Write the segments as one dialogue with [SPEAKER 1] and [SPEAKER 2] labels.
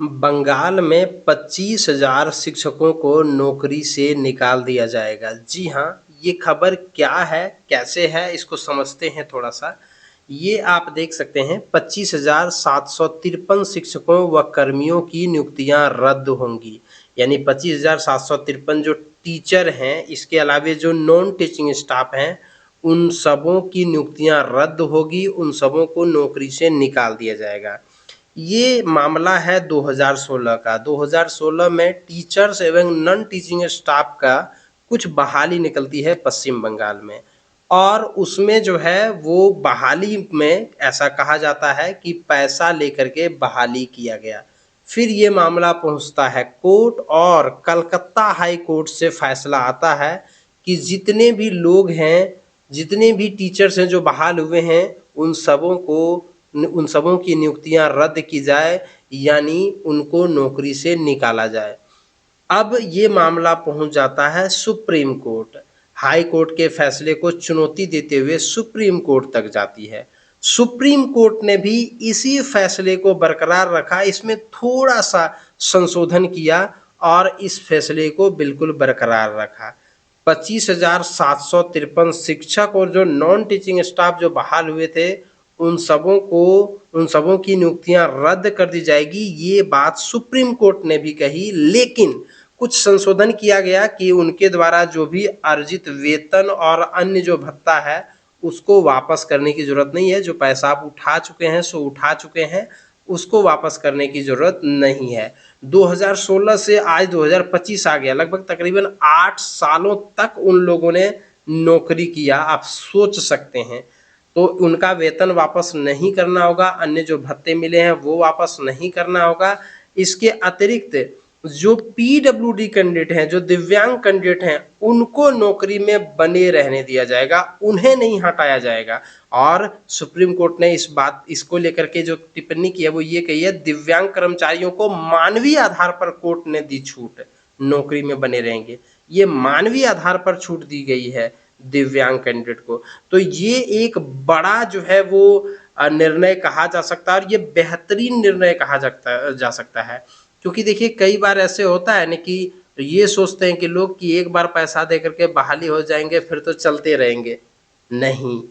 [SPEAKER 1] बंगाल में 25,000 शिक्षकों को नौकरी से निकाल दिया जाएगा। जी हाँ, ये खबर क्या है, कैसे है, इसको समझते हैं थोड़ा-सा। ये आप देख सकते हैं 25,753 शिक्षकों व कर्मियों की नियुक्तियाँ रद्द होंगी। यानी 25,753 जो टीचर हैं, इसके अलावे जो नॉन टीचिंग स्टाफ हैं, उन सबों की नियुक्तियाँ रद्द होगी, उन सबों को नौकरी से निकाल दिया जाएगा। ये मामला है 2016 का। 2016 में टीचर्स एवं नॉन टीचिंग स्टाफ का कुछ बहाली निकलती है पश्चिम बंगाल में और उसमें जो है वो बहाली में ऐसा कहा जाता है कि पैसा लेकर के बहाली किया गया। फिर ये मामला पहुंचता है कोर्ट और कलकत्ता हाई कोर्ट से फैसला आता है कि जितने भी लोग हैं, जितने भी टीचर्स हैं जो बहाल हुए हैं, उन सबों की नियुक्तियां रद्द की जाए यानी उनको नौकरी से निकाला जाए। अब ये मामला पहुंच जाता है सुप्रीम कोर्ट। हाई कोर्ट के फैसले को चुनौती देते हुए सुप्रीम कोर्ट तक जाती है। सुप्रीम कोर्ट ने भी इसी फैसले को बरकरार रखा, इसमें थोड़ा सा संशोधन किया और इस फैसले को बिल्कुल बरकरार रखा। 25,753 शिक्षक और जो नॉन टीचिंग स्टाफ जो बहाल हुए थे उन सबों की नियुक्तियां रद्द कर दी जाएगी, ये बात सुप्रीम कोर्ट ने भी कही। लेकिन कुछ संशोधन किया गया कि उनके द्वारा जो भी अर्जित वेतन और अन्य जो भत्ता है उसको वापस करने की जरूरत नहीं है। जो पैसा आप उठा चुके हैं सो उठा चुके हैं, उसको वापस करने की जरूरत नहीं है। 2016 से आज 2025 आ गया, लगभग तकरीबन 8 सालों तक उन लोगों ने नौकरी किया। आप सोच सकते हैं, तो उनका वेतन वापस नहीं करना होगा, अन्य जो भत्ते मिले हैं वो वापस नहीं करना होगा। इसके अतिरिक्त जो पीडब्ल्यूडी कैंडिडेट हैं, जो दिव्यांग कैंडिडेट हैं, उनको नौकरी में बने रहने दिया जाएगा, उन्हें नहीं हटाया जाएगा। और सुप्रीम कोर्ट ने इसको लेकर के जो टिप्पणी की है वो ये कही है, दिव्यांग कर्मचारियों को मानवीय आधार पर कोर्ट ने दी छूट, नौकरी में बने रहेंगे। ये मानवीय आधार पर छूट दी गई है दिव्यांग कैंडिडेट को। तो ये एक बड़ा जो है वो निर्णय कहा जा सकता है और ये बेहतरीन निर्णय कहा जा सकता है। क्योंकि देखिए कई बार ऐसे होता है ना कि ये सोचते हैं कि लोग कि एक बार पैसा दे करके बहाली हो जाएंगे फिर तो चलते रहेंगे। नहीं,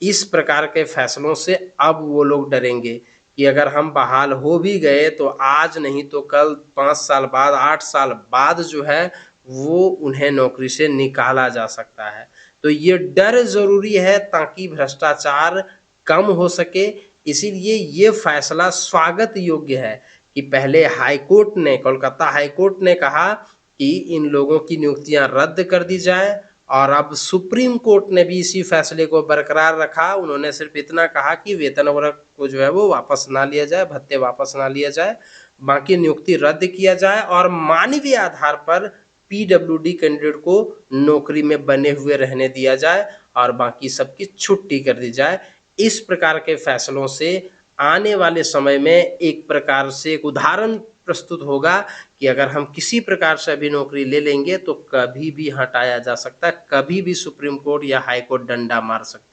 [SPEAKER 1] इस प्रकार के फैसलों से अब वो लोग डरेंगे कि अगर हम बहाल हो भी गए तो आज नहीं तो कल, 5 साल बाद, 8 साल बाद जो है वो उन्हें नौकरी से निकाला जा सकता है। तो ये डर ज़रूरी है ताकि भ्रष्टाचार कम हो सके। इसीलिए ये फैसला स्वागत योग्य है कि पहले हाई कोर्ट ने, कोलकाता हाई कोर्ट ने कहा कि इन लोगों की नियुक्तियां रद्द कर दी जाए और अब सुप्रीम कोर्ट ने भी इसी फैसले को बरकरार रखा। उन्होंने सिर्फ इतना कहा कि वेतन वगैरह को जो है वो वापस ना लिया जाए, भत्ते वापस ना लिया जाए, बाकी नियुक्ति रद्द किया जाए और मानवीय आधार पर पीडब्ल्यूडी कैंडिडेट को नौकरी में बने हुए रहने दिया जाए और बाकी सबकी छुट्टी कर दी जाए। इस प्रकार के फैसलों से आने वाले समय में एक प्रकार से एक उदाहरण प्रस्तुत होगा कि अगर हम किसी प्रकार से अभी नौकरी ले लेंगे तो कभी भी हटाया जा सकता है, कभी भी सुप्रीम कोर्ट या हाई कोर्ट डंडा मार सकता है।